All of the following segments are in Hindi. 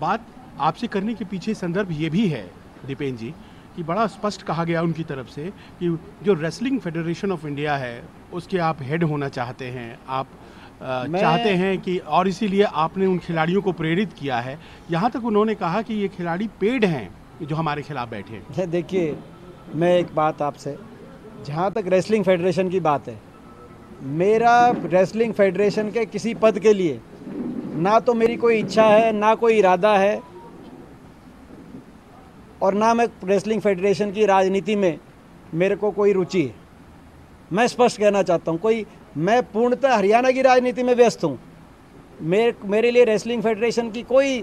बात आपसे करने के पीछे संदर्भ ये भी है दीपेन जी कि बड़ा स्पष्ट कहा गया उनकी तरफ से कि जो रेसलिंग फेडरेशन ऑफ इंडिया है उसके आप हेड होना चाहते हैं, आप चाहते हैं कि, और इसीलिए आपने उन खिलाड़ियों को प्रेरित किया है। यहाँ तक उन्होंने कहा कि ये खिलाड़ी पेड हैं जो हमारे खिलाफ बैठे हैं। देखिए, मैं एक बात आपसे, जहाँ तक रेसलिंग फेडरेशन की बात है, मेरा रेसलिंग फेडरेशन के किसी पद के लिए ना तो मेरी कोई इच्छा है, ना कोई इरादा है, और ना मैं रेसलिंग फेडरेशन की राजनीति में मेरे को कोई रुचि है। मैं स्पष्ट कहना चाहता हूँ, मैं पूर्णतः हरियाणा की राजनीति में व्यस्त हूँ। मेरे लिए रेसलिंग फेडरेशन की कोई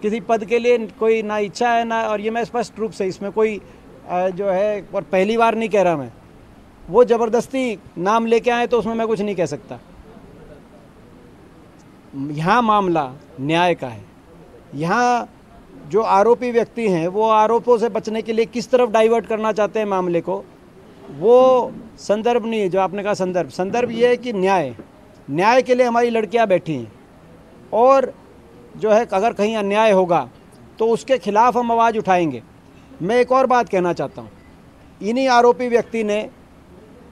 किसी पद के लिए कोई ना इच्छा है ना, और ये मैं स्पष्ट रूप से इसमें कोई जो है, और पहली बार नहीं कह रहा मैं, वो ज़बरदस्ती नाम लेके आए तो उसमें मैं कुछ नहीं कह सकता। यहाँ मामला न्याय का है। यहाँ जो आरोपी व्यक्ति हैं वो आरोपों से बचने के लिए किस तरफ डाइवर्ट करना चाहते हैं मामले को, वो संदर्भ नहीं है जो आपने कहा। संदर्भ ये है कि न्याय के लिए हमारी लड़कियां बैठी हैं, और जो है अगर कहीं अन्याय होगा तो उसके खिलाफ हम आवाज़ उठाएंगे। मैं एक और बात कहना चाहता हूँ, इन्हीं आरोपी व्यक्ति ने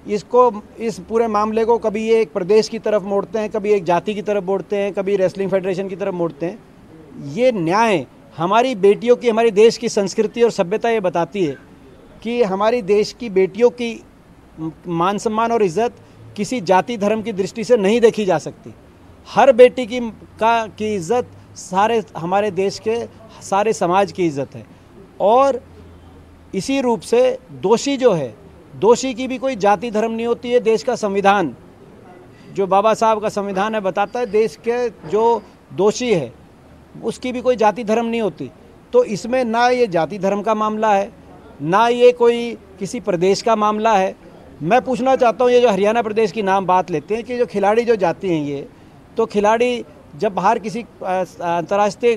इस पूरे मामले को कभी ये एक प्रदेश की तरफ मोड़ते हैं, कभी एक जाति की तरफ मोड़ते हैं, कभी रेसलिंग फेडरेशन की तरफ मोड़ते हैं। ये न्याय हमारी बेटियों की, हमारी देश की संस्कृति और सभ्यता ये बताती है कि हमारी देश की बेटियों की मान सम्मान और इज्जत किसी जाति धर्म की दृष्टि से नहीं देखी जा सकती। हर बेटी की इज्जत हमारे देश के सारे समाज की इज्जत है, और इसी रूप से दोषी की भी कोई जाति धर्म नहीं होती है। देश का संविधान, जो बाबा साहब का संविधान है, बताता है देश के जो दोषी है उसकी भी कोई जाति धर्म नहीं होती। तो इसमें ना ये जाति धर्म का मामला है, ना ये कोई किसी प्रदेश का मामला है। मैं पूछना चाहता हूँ, ये जो हरियाणा प्रदेश की नाम बात लेते हैं कि जो खिलाड़ी जो जाते हैं, ये तो खिलाड़ी जब बाहर किसी अंतर्राष्ट्रीय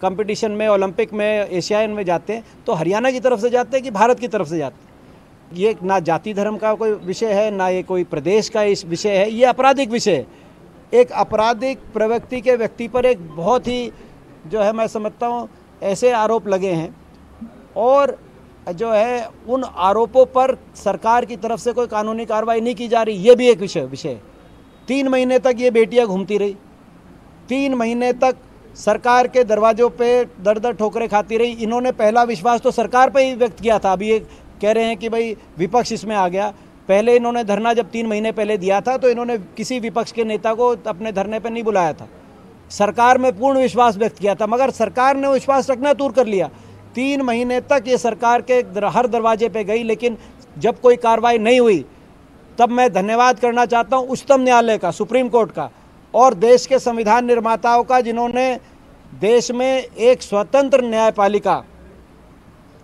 कंपटीशन में, ओलंपिक में, एशियान में जाते हैं तो हरियाणा की तरफ से जाते हैं कि भारत की तरफ से जाते हैं। ये ना जाति धर्म का कोई विषय है, ना ये कोई प्रदेश का इस विषय है, ये आपराधिक विषय है। एक आपराधिक प्रवृत्ति के व्यक्ति पर एक बहुत ही जो है, मैं समझता हूँ, ऐसे आरोप लगे हैं, और जो है उन आरोपों पर सरकार की तरफ से कोई कानूनी कार्रवाई नहीं की जा रही। ये भी एक विषय है। 3 महीने तक ये बेटियां घूमती रही, 3 महीने तक सरकार के दरवाजों पे दर ठोकरें खाती रही। इन्होंने पहला विश्वास तो सरकार पे ही व्यक्त किया था। अभी ये कह रहे हैं कि भाई विपक्ष इसमें आ गया। पहले इन्होंने धरना जब 3 महीने पहले दिया था तो इन्होंने किसी विपक्ष के नेता को अपने धरने पर नहीं बुलाया था। सरकार में पूर्ण विश्वास व्यक्त किया था, मगर सरकार ने विश्वास रखना दूर कर लिया। 3 महीने तक ये सरकार के हर दरवाजे पे गई, लेकिन जब कोई कार्रवाई नहीं हुई तब मैं धन्यवाद करना चाहता हूँ उच्चतम न्यायालय का, सुप्रीम कोर्ट का, और देश के संविधान निर्माताओं का, जिन्होंने देश में एक स्वतंत्र न्यायपालिका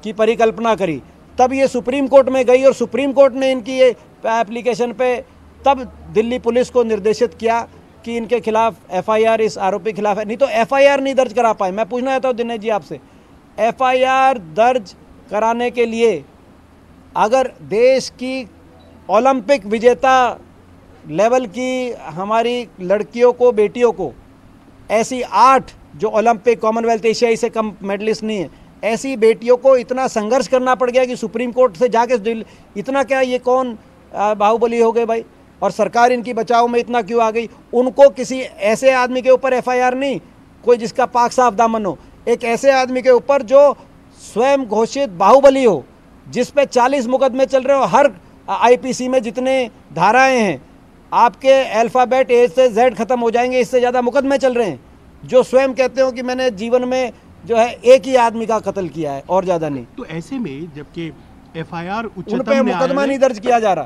की परिकल्पना करी। तब ये सुप्रीम कोर्ट में गई और सुप्रीम कोर्ट ने इनकी ये एप्लीकेशन पे तब दिल्ली पुलिस को निर्देशित किया कि इनके खिलाफ FIR इस आरोपी खिलाफ है। नहीं तो FIR नहीं दर्ज करा पाए। मैं पूछना चाहता हूँ दिनेश जी आपसे, FIR दर्ज कराने के लिए अगर देश की ओलंपिक विजेता लेवल की हमारी लड़कियों को, बेटियों को, ऐसी 8 जो ओलंपिक, कॉमनवेल्थ, एशियाई से कम मेडलिस्ट नहीं है, ऐसी बेटियों को इतना संघर्ष करना पड़ गया कि सुप्रीम कोर्ट से जाके इतना क्या, ये कौन बाहुबली हो गए भाई, और सरकार इनकी बचाव में इतना क्यों आ गई? उनको किसी ऐसे आदमी के ऊपर FIR नहीं, कोई जिसका पाक साफ दामन हो, एक ऐसे आदमी के ऊपर जो स्वयं घोषित बाहुबली हो, जिस पे 40 मुकदमे चल रहे हो। हर IPC में जितने धाराएं हैं, आपके अल्फ़ाबेट A से Z खत्म हो जाएंगे, इससे ज़्यादा मुकदमे चल रहे हैं, जो स्वयं कहते हो कि मैंने जीवन में जो है एक ही आदमी का कत्ल किया है और ज़्यादा नहीं। तो ऐसे में जबकि FIR उन पे मुकदमा नहीं दर्ज किया जा रहा।